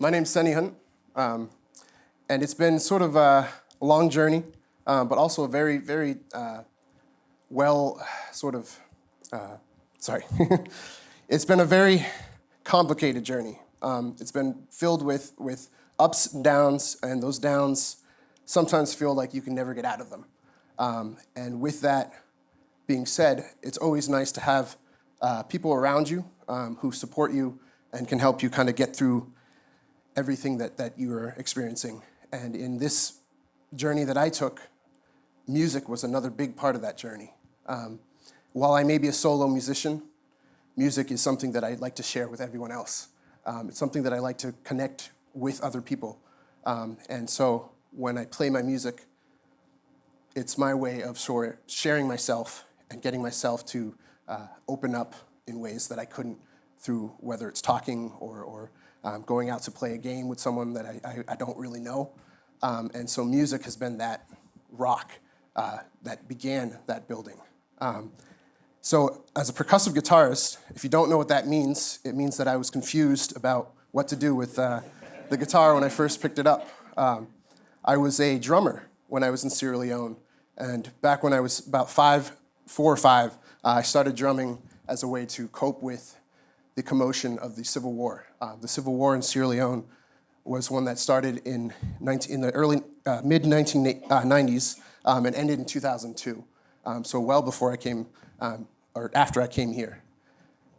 My name's Senie, and it's been sort of a long journey, but also a very, very it's been a very complicated journey. It's been filled with ups and downs, and those downs sometimes feel like you can never get out of them. And with that being said, it's always nice to have people around you who support you and can help you kind of get through everything that you are experiencing. And in this journey that I took, music was another big part of that journey. While I may be a solo musician, music is something that I like to share with everyone else. It's something that I like to connect with other people. And so when I play my music, it's my way of sharing myself and getting myself to open up in ways that I couldn't through whether it's talking or going out to play a game with someone that I don't really know. And so music has been that rock that began that building. So as a percussive guitarist, if you don't know what that means, it means that I was confused about what to do with the guitar when I first picked it up. I was a drummer when I was in Sierra Leone, and back when I was about 4 or 5, I started drumming as a way to cope with the commotion of the Civil War. The Civil War in Sierra Leone was one that started in the early mid-1990s and ended in 2002. So well before I came, or after I came here.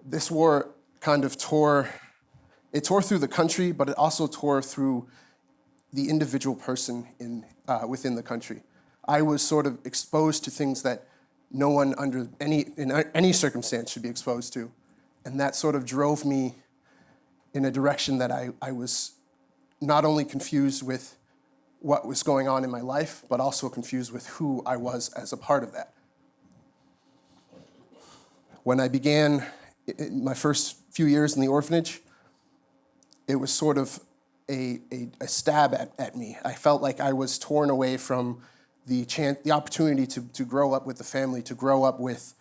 This war kind of tore through the country, but it also tore through the individual person within the country. I was sort of exposed to things that no one in any circumstance should be exposed to. And that sort of drove me in a direction that I was not only confused with what was going on in my life, but also confused with who I was as a part of that. When I began my first few years in the orphanage, it was sort of a stab at me. I felt like I was torn away from the opportunity to grow up with the family, to grow up with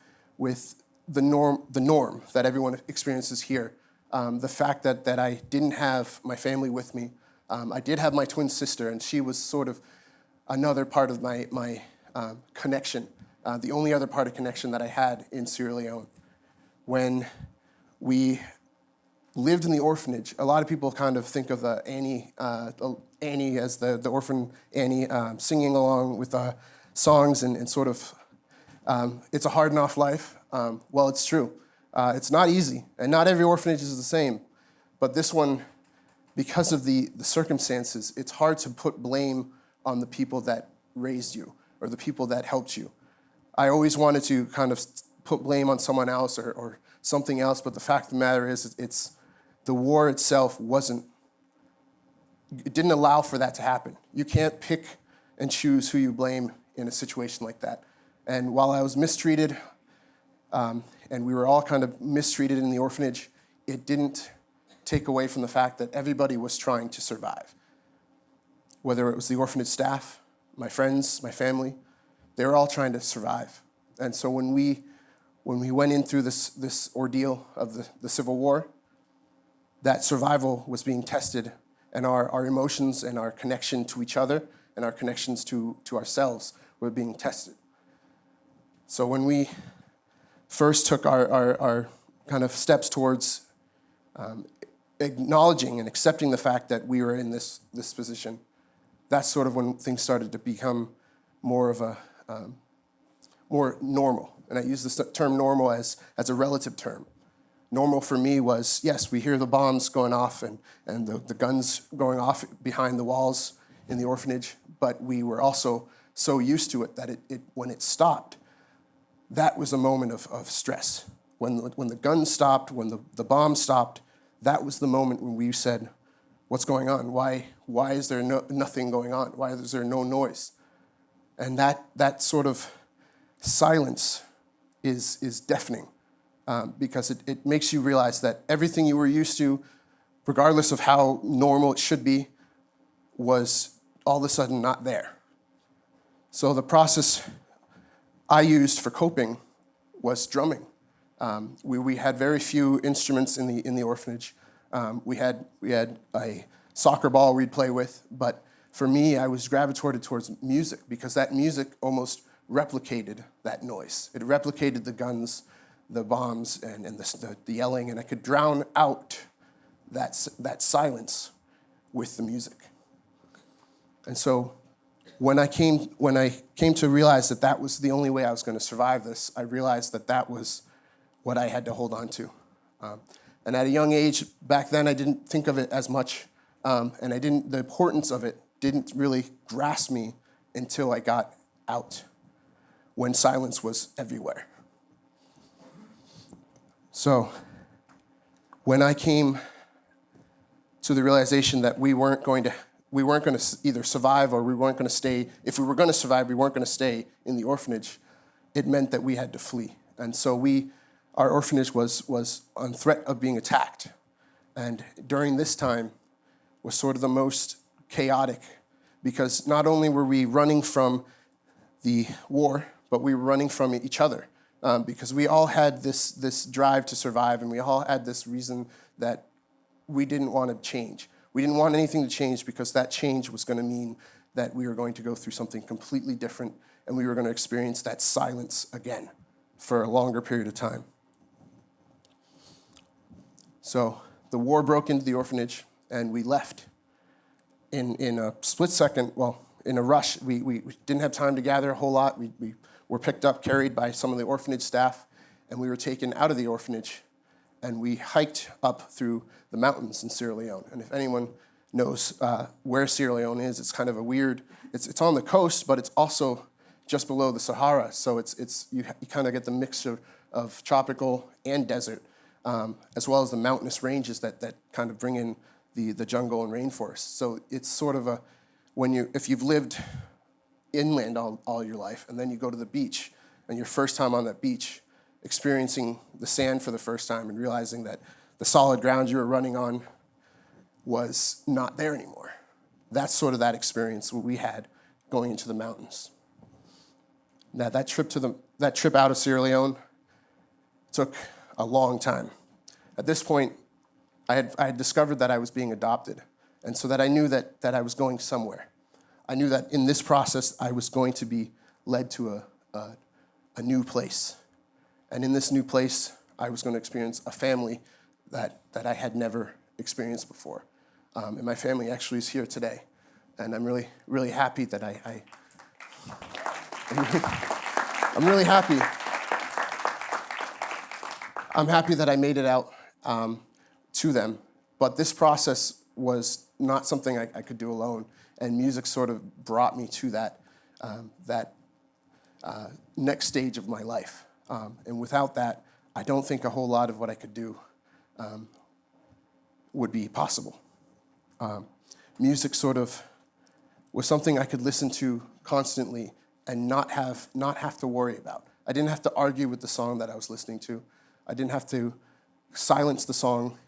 the norm that everyone experiences here. The fact that I didn't have my family with me. I did have my twin sister, and she was sort of another part of my connection, the only other part of connection that I had in Sierra Leone. When we lived in the orphanage, a lot of people kind of think of Annie as the orphan Annie singing along with songs and sort of, it's a hard enough life. Well, it's true. It's not easy, and not every orphanage is the same. But this one, because of the circumstances, it's hard to put blame on the people that raised you or the people that helped you. I always wanted to kind of put blame on someone else or something else, but the fact of the matter is, it's the war itself it didn't allow for that to happen. You can't pick and choose who you blame in a situation like that. And while I was mistreated, and we were all kind of mistreated in the orphanage, it didn't take away from the fact that everybody was trying to survive. Whether it was the orphanage staff, my friends, my family, they were all trying to survive. And so when we went in through this ordeal of the Civil War, that survival was being tested, and our emotions and our connection to each other and our connections to ourselves were being tested. So when we first took our kind of steps towards acknowledging and accepting the fact that we were in this position, that's sort of when things started to become more normal. And I use this term normal as a relative term. Normal for me was, yes, we hear the bombs going off and the guns going off behind the walls in the orphanage, but we were also so used to it that when it stopped, that was a moment of stress. When the guns stopped, when the bombs stopped, that was the moment when we said, what's going on? Why is there nothing going on? Why is there no noise? And that sort of silence is deafening because it makes you realize that everything you were used to, regardless of how normal it should be, was all of a sudden not there. So the process I used for coping was drumming. We had very few instruments in the orphanage. We had a soccer ball we'd play with. But for me, I was gravitated towards music because that music almost replicated that noise. It replicated the guns, the bombs, and the yelling, and I could drown out that silence with the music. And so when I came to realize that that was the only way I was going to survive this, I realized that that was what I had to hold on to. And at a young age, back then, I didn't think of it as much, and the importance of it didn't really grasp me until I got out, when silence was everywhere. So when I came to the realization that we weren't going to either survive or we weren't going to stay, if we were going to survive, we weren't going to stay in the orphanage, it meant that we had to flee. And so our orphanage was on threat of being attacked. And during this time was sort of the most chaotic, because not only were we running from the war, but we were running from each other. Because we all had this drive to survive, and we all had this reason that we didn't want to change. We didn't want anything to change because that change was going to mean that we were going to go through something completely different, and we were going to experience that silence again for a longer period of time. So the war broke into the orphanage, and we left in a split second. Well, in a rush. We didn't have time to gather a whole lot. We were picked up, carried by some of the orphanage staff, and we were taken out of the orphanage, and we hiked up through the mountains in Sierra Leone. And if anyone knows where Sierra Leone is, it's kind of a weird, it's on the coast, but it's also just below the Sahara. So you kind of get the mixture of tropical and desert, as well as the mountainous ranges that kind of bring in the jungle and rainforest. So it's sort of if you've lived inland all your life, and then you go to the beach, and your first time on that beach, experiencing the sand for the first time and realizing that the solid ground you were running on was not there anymore. That's sort of that experience we had going into the mountains. Now that trip out of Sierra Leone took a long time. At this point, I had discovered that I was being adopted, and so that I knew that I was going somewhere. I knew that in this process I was going to be led to a new place. And in this new place, I was going to experience a family that I had never experienced before. And my family actually is here today. And I'm really, really happy that I'm really happy. I'm happy that I made it out to them. But this process was not something I could do alone. And music sort of brought me to that next stage of my life. And without that, I don't think a whole lot of what I could do would be possible. Music sort of was something I could listen to constantly and not have to worry about. I didn't have to argue with the song that I was listening to. I didn't have to silence the song.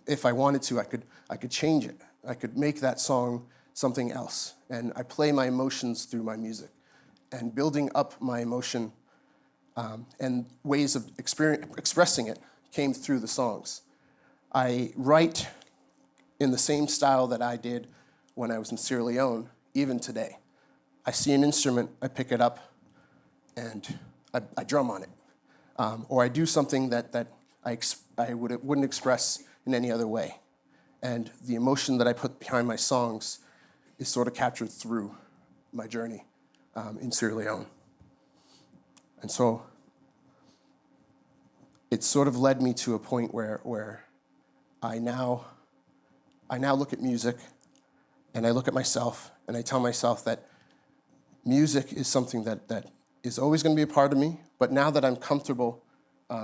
If I wanted to, I could change it. I could make that song something else. And I play my emotions through my music. And building up my emotion and ways of expressing it came through the songs. I write in the same style that I did when I was in Sierra Leone, even today. I see an instrument, I pick it up, and I drum on it. Or I do something that I wouldn't express in any other way. And the emotion that I put behind my songs is sort of captured through my journey in Sierra Leone. And so it sort of led me to a point where I now look at music and I look at myself and I tell myself that music is something that is always going to be a part of me, but now that I'm comfortable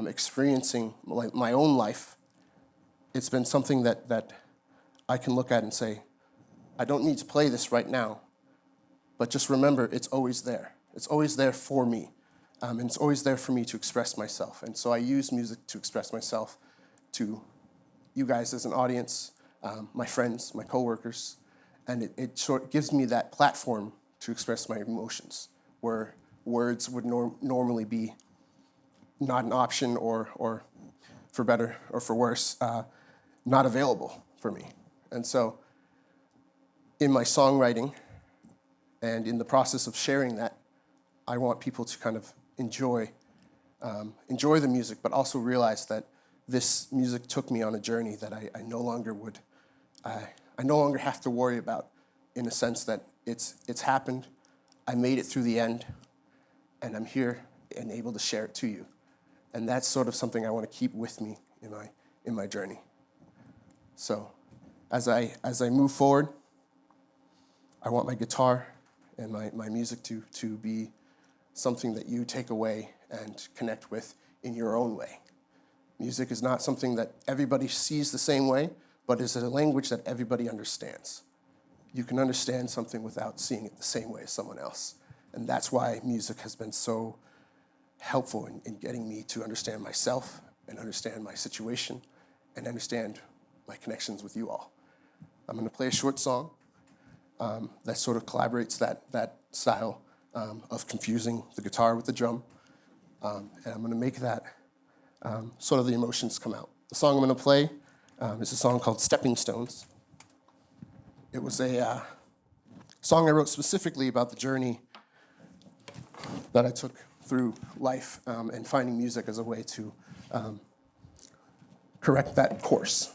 experiencing my own life, it's been something that I can look at and say, I don't need to play this right now, but just remember, it's always there. It's always there for me, and it's always there for me to express myself. And so I use music to express myself to you guys as an audience, my friends, my coworkers, and it sort of gives me that platform to express my emotions, where words would normally be not an option or for better or for worse, not available for me. And so in my songwriting and in the process of sharing that, I want people to kind of enjoy the music, but also realize that this music took me on a journey that I no longer have to worry about, in a sense that it's happened, I made it through the end, and I'm here and able to share it to you. And that's sort of something I want to keep with me in my journey. So as I move forward, I want my guitar and my music to be something that you take away and connect with in your own way. Music is not something that everybody sees the same way, but is a language that everybody understands. You can understand something without seeing it the same way as someone else. And that's why music has been so helpful in getting me to understand myself and understand my situation and understand my connections with you all. I'm going to play a short song that sort of collaborates that style of confusing the guitar with the drum. And I'm going to make that sort of the emotions come out. The song I'm going to play is a song called Stepping Stones. It was a song I wrote specifically about the journey that I took through life and finding music as a way to correct that course.